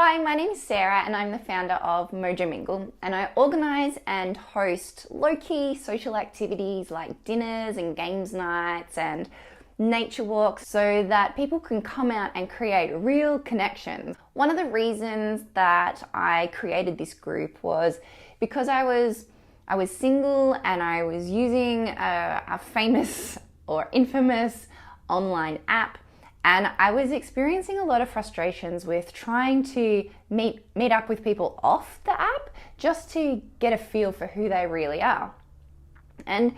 Hi, my name is Sarah and I'm the founder of Mojo Mingle, and I organise and host low-key social activities like dinners and games nights and nature walks so that people can come out and create real connections. One of the reasons that I created this group was because I was single and I was using a famous or infamous online app. And I was experiencing a lot of frustrations with trying to meet up with people off the app just to get a feel for who they really are. And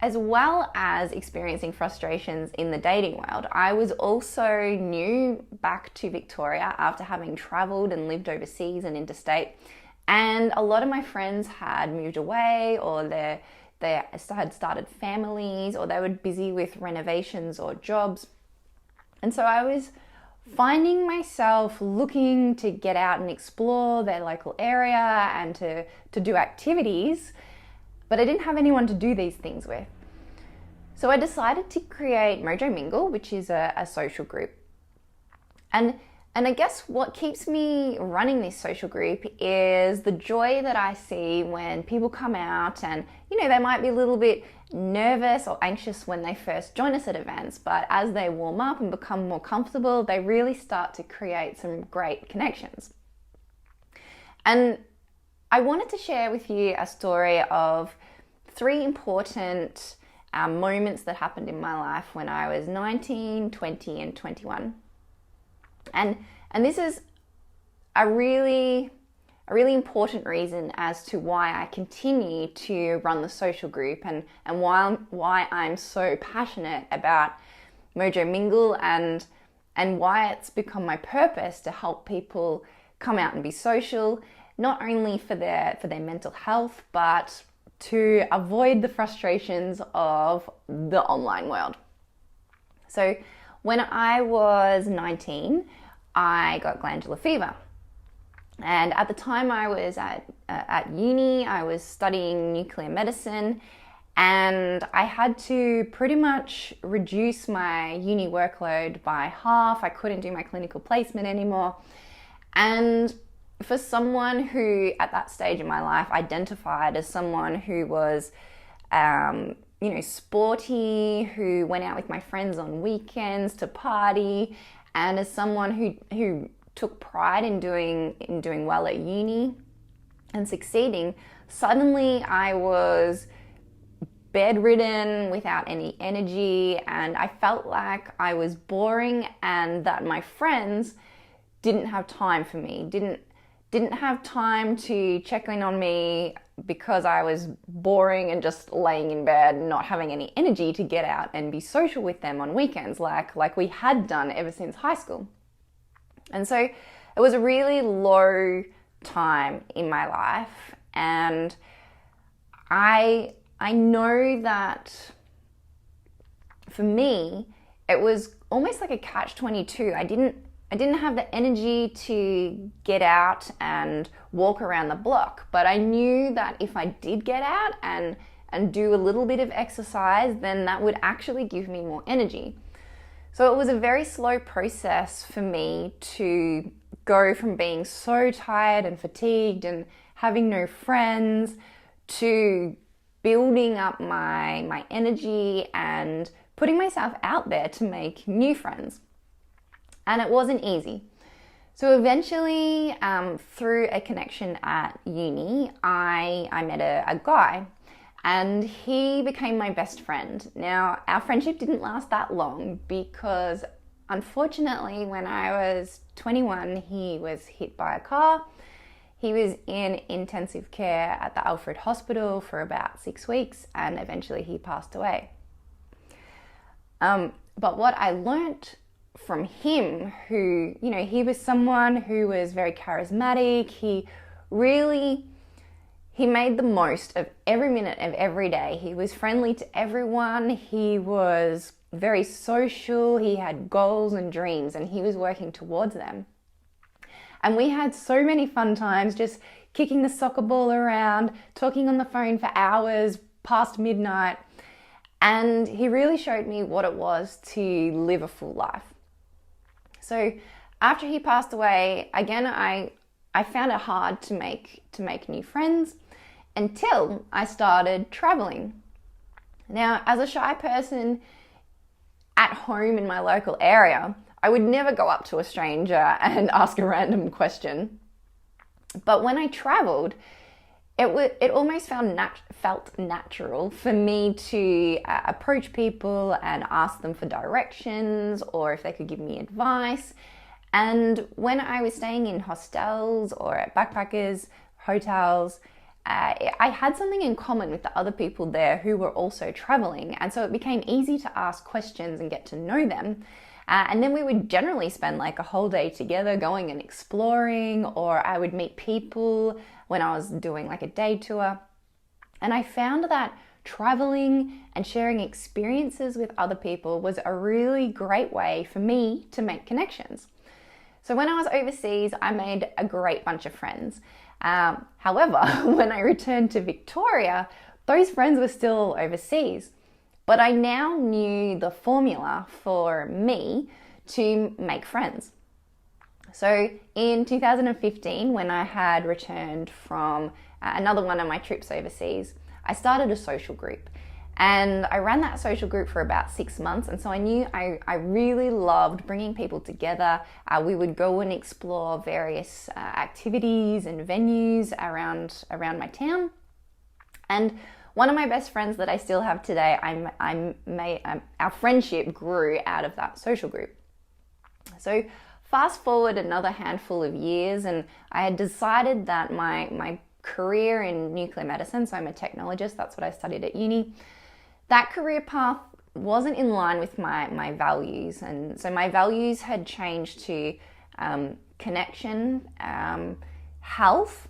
as well as experiencing frustrations in the dating world, I was also new back to Victoria after having traveled and lived overseas and interstate. And a lot of my friends had moved away, or they had started families, or they were busy with renovations or jobs. And so I was finding myself looking to get out and explore their local area and to do activities, but I didn't have anyone to do these things with. So I decided to create Mojo Mingle, which is a social group. And I guess what keeps me running this social group is the joy that I see when people come out and, they might be a little bit nervous or anxious when they first join us at events, but as they warm up and become more comfortable, they really start to create some great connections. And I wanted to share with you a story of 3 important moments that happened in my life when I was 19, 20, and 21. And this is a really important reason as to why I continue to run the social group and why I'm so passionate about Mojo Mingle and why it's become my purpose to help people come out and be social, not only for their mental health, but to avoid the frustrations of the online world. So when I was 19, I got glandular fever. And at the time I was at uni, I was studying nuclear medicine, and I had to pretty much reduce my uni workload by half. I couldn't do my clinical placement anymore. And for someone who at that stage in my life identified as someone who was sporty, who went out with my friends on weekends to party, and as someone who took pride in doing well at uni and succeeding, suddenly I was bedridden without any energy, and I felt like I was boring and that my friends didn't have time for me, didn't have time to check in on me because I was boring and just laying in bed, not having any energy to get out and be social with them on weekends like we had done ever since high school. And so it was a really low time in my life, and I know that for me it was almost like a catch-22. I didn't have the energy to get out and walk around the block, but I knew that if I did get out and do a little bit of exercise, then that would actually give me more energy. So it was a very slow process for me to go from being so tired and fatigued and having no friends to building up my energy and putting myself out there to make new friends. And it wasn't easy. So eventually, through a connection at uni, I met a guy, and he became my best friend. Now, our friendship didn't last that long because, unfortunately, when I was 21, he was hit by a car. He was in intensive care at the Alfred Hospital for about 6 weeks, and eventually he passed away. But what I learnt from him, who, he was someone who was very charismatic. He made the most of every minute of every day. He was friendly to everyone. He was very social. He had goals and dreams, and he was working towards them. And we had so many fun times just kicking the soccer ball around, talking on the phone for hours past midnight. And he really showed me what it was to live a full life. So After he passed away, again, I found it hard to make new friends until I started traveling. Now, as a shy person at home in my local area, I would never go up to a stranger and ask a random question. But when I traveled, it almost felt natural for me to approach people and ask them for directions or if they could give me advice. And when I was staying in hostels or at backpackers, hotels, I had something in common with the other people there who were also traveling. And so it became easy to ask questions and get to know them. And then we would generally spend like a whole day together going and exploring, or I would meet people when I was doing like a day tour. And I found that traveling and sharing experiences with other people was a really great way for me to make connections. So when I was overseas, I made a great bunch of friends. However, when I returned to Victoria, those friends were still overseas. But I now knew the formula for me to make friends. So in 2015, when I had returned from another one of my trips overseas, I started a social group. And I ran that social group for about 6 months. And so I knew I really loved bringing people together. We would go and explore various activities and venues around my town. And one of my best friends that I still have today, our friendship grew out of that social group. So fast forward another handful of years, and I had decided that my career in nuclear medicine, so I'm a technologist, that's what I studied at uni, that career path wasn't in line with my values. And so my values had changed to connection, health,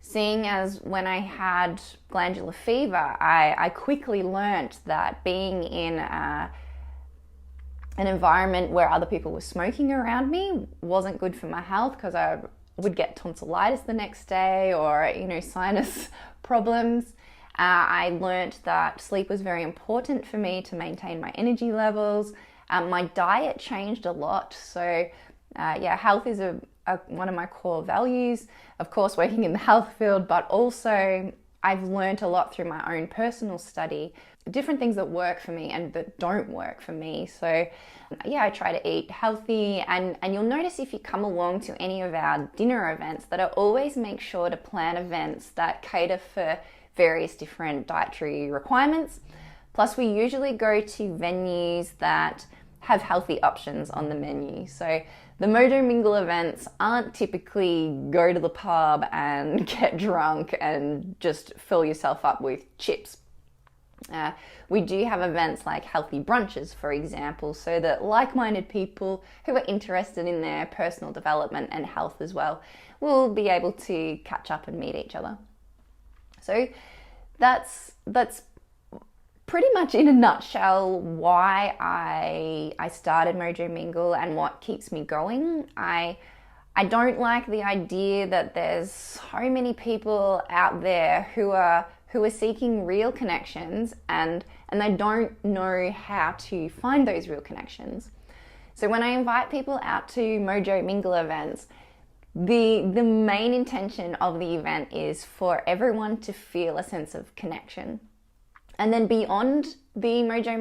seeing as when I had glandular fever, I quickly learnt that being in an environment where other people were smoking around me wasn't good for my health, because I would get tonsillitis the next day, or sinus problems. I learnt that sleep was very important for me to maintain my energy levels. My diet changed a lot. So health is one of my core values. Of course, working in the health field, but also I've learnt a lot through my own personal study, different things that work for me and that don't work for me. So I try to eat healthy, and you'll notice if you come along to any of our dinner events that I always make sure to plan events that cater for various different dietary requirements. Plus, we usually go to venues that have healthy options on the menu. So the Mojo Mingle events aren't typically go to the pub and get drunk and just fill yourself up with chips. We do have events like healthy brunches, for example, so that like-minded people who are interested in their personal development and health as well will be able to catch up and meet each other. So that's pretty much in a nutshell why I started Mojo Mingle and what keeps me going. I don't like the idea that there's so many people out there who are seeking real connections and they don't know how to find those real connections. So when I invite people out to Mojo Mingle events, the main intention of the event is for everyone to feel a sense of connection. And then beyond the Mojo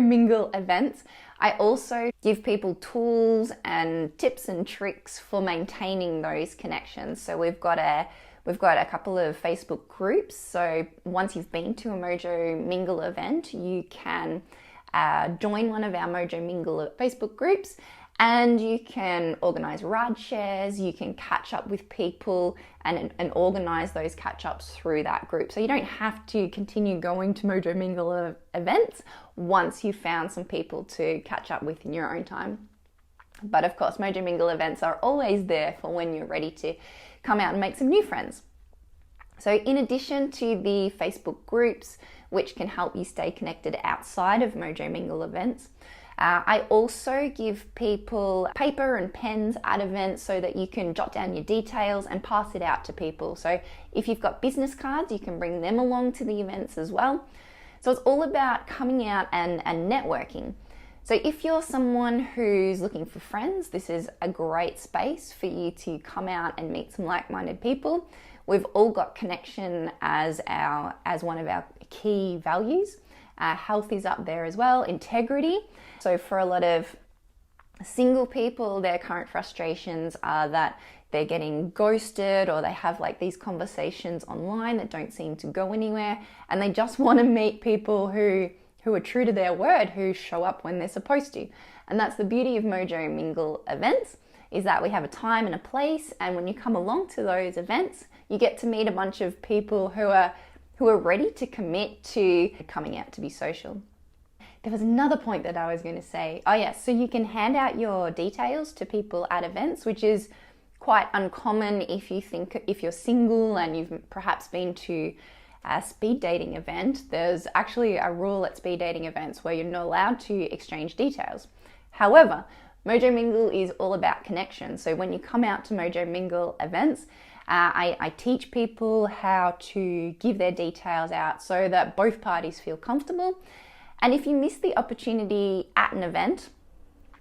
Mingle events, I also give people tools and tips and tricks for maintaining those connections. So we've got a couple of Facebook groups. So once you've been to a Mojo Mingle event, you can join one of our Mojo Mingle Facebook groups, and you can organize ride shares, you can catch up with people and organize those catch-ups through that group. So you don't have to continue going to Mojo Mingle events once you've found some people to catch up with in your own time. But of course, Mojo Mingle events are always there for when you're ready to come out and make some new friends. So in addition to the Facebook groups, which can help you stay connected outside of Mojo Mingle events, I also give people paper and pens at events so that you can jot down your details and pass it out to people. So if you've got business cards, you can bring them along to the events as well. So it's all about coming out and networking. So if you're someone who's looking for friends, this is a great space for you to come out and meet some like-minded people. We've all got connection as one of our key values. Health is up there as well, integrity. So for a lot of single people, their current frustrations are that they're getting ghosted, or they have like these conversations online that don't seem to go anywhere, and they just want to meet people who are true to their word, who show up when they're supposed to. And that's the beauty of Mojo Mingle events, is that we have a time and a place, and when you come along to those events, you get to meet a bunch of people who are ready to commit to coming out to be social. There was another point that I was going to say. Oh yes, so you can hand out your details to people at events, which is quite uncommon if you're single and you've perhaps been to a speed dating event. There's actually a rule at speed dating events where you're not allowed to exchange details. However, Mojo Mingle is all about connection. So when you come out to Mojo Mingle events, I teach people how to give their details out so that both parties feel comfortable. And if you miss the opportunity at an event,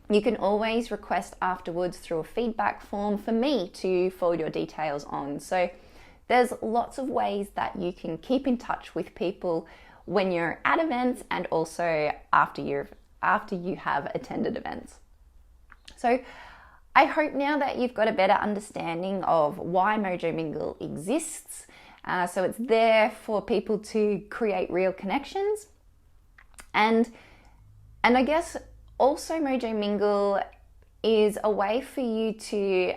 you can always request afterwards through a feedback form for me to forward your details on. So there's lots of ways that you can keep in touch with people when you're at events, and also after you have attended events. So I hope now that you've got a better understanding of why Mojo Mingle exists. So it's there for people to create real connections. And I guess also Mojo Mingle is a way for you to,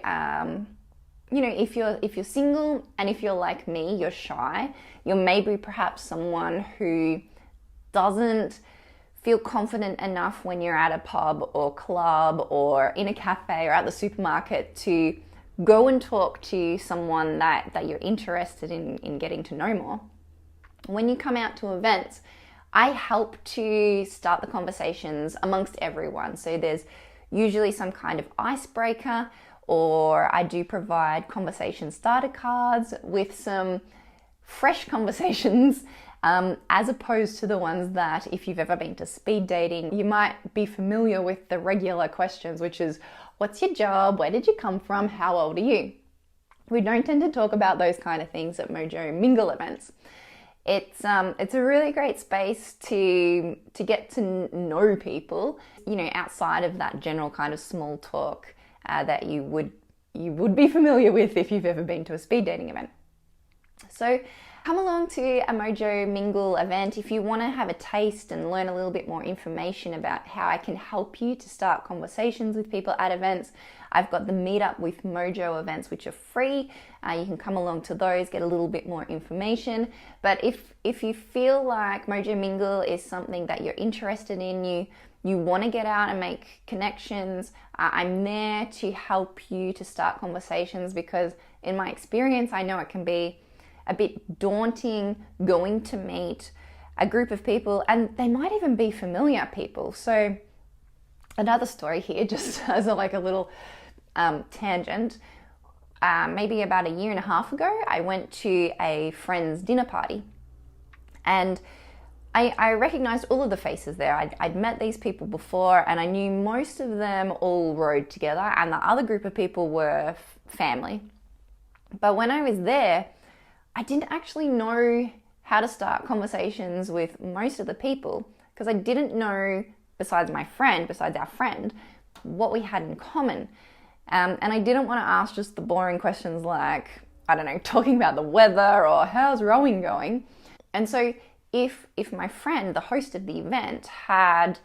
if you're single, and if you're like me, you're shy, you're maybe perhaps someone who doesn't feel confident enough when you're at a pub or club or in a cafe or at the supermarket to go and talk to someone that you're interested in getting to know more. When you come out to events, I help to start the conversations amongst everyone. So there's usually some kind of icebreaker, or I do provide conversation starter cards with some fresh conversations, as opposed to the ones that, if you've ever been to speed dating, you might be familiar with the regular questions, which is, what's your job? Where did you come from? How old are you? We don't tend to talk about those kind of things at Mojo Mingle events. It's a really great space to get to know people, outside of that general kind of small talk that you would be familiar with if you've ever been to a speed dating event. So come along to a Mojo Mingle event if you want to have a taste and learn a little bit more information about how I can help you to start conversations with people at events. I've got the Meetup with Mojo events, which are free. You can come along to those, get a little bit more information. But if you feel like Mojo Mingle is something that you're interested in, you want to get out and make connections, I'm there to help you to start conversations, because in my experience, I know it can be a bit daunting going to meet a group of people, and they might even be familiar people. So another story here, just as a little tangent. Maybe about a year and a half ago, I went to a friend's dinner party, and I recognized all of the faces there. I'd met these people before, and I knew most of them all rode together, and the other group of people were family. But when I was there, I didn't actually know how to start conversations with most of the people, because I didn't know, besides our friend, what we had in common. And I didn't want to ask just the boring questions like, I don't know, talking about the weather or how's rowing going. And so if my friend, the host of the event, had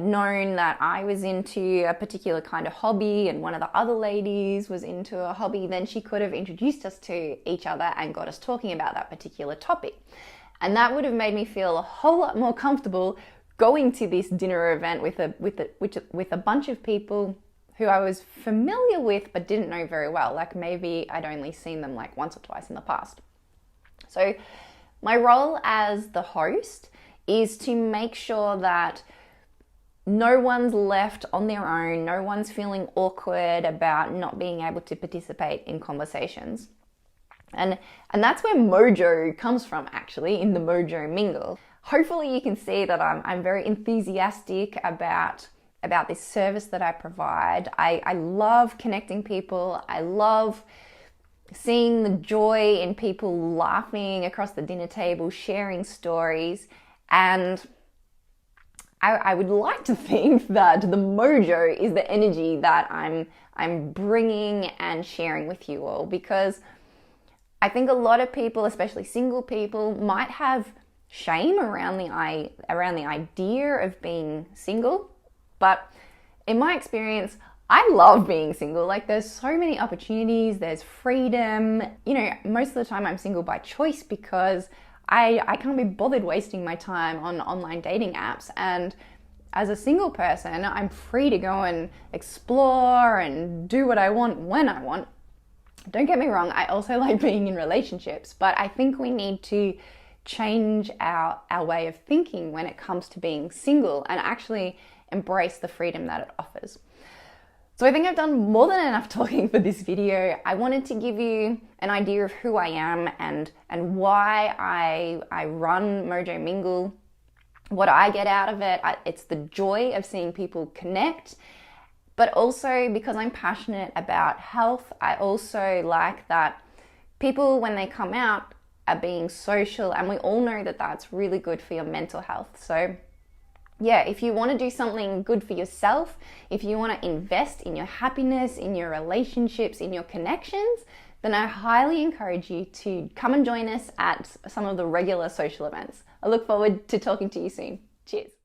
known that I was into a particular kind of hobby and one of the other ladies was into a hobby, then she could have introduced us to each other and got us talking about that particular topic. And that would have made me feel a whole lot more comfortable going to this dinner event with a bunch of people who I was familiar with but didn't know very well. Like maybe I'd only seen them like once or twice in the past. So my role as the host is to make sure that no one's left on their own, no one's feeling awkward about not being able to participate in conversations. And that's where Mojo comes from, actually, in the Mojo Mingle. hopefully you can see that I'm very enthusiastic about this service that I provide. I love connecting people. I love seeing the joy in people laughing across the dinner table, sharing stories, and I would like to think that the mojo is the energy that I'm bringing and sharing with you all, because I think a lot of people, especially single people, might have shame around the idea of being single. But in my experience, I love being single. Like, there's so many opportunities, there's freedom. You know, most of the time I'm single by choice because I can't be bothered wasting my time on online dating apps. And as a single person, I'm free to go and explore and do what I want when I want. Don't get me wrong, I also like being in relationships, but I think we need to change our way of thinking when it comes to being single and actually embrace the freedom that it offers. So I think I've done more than enough talking for this video. I wanted to give you an idea of who I am and why I run Mojo Mingle, what I get out of it. It's the joy of seeing people connect, but also because I'm passionate about health, I also like that people, when they come out, are being social, and we all know that that's really good for your mental health. So yeah, if you want to do something good for yourself, if you want to invest in your happiness, in your relationships, in your connections, then I highly encourage you to come and join us at some of the regular social events. I look forward to talking to you soon. Cheers.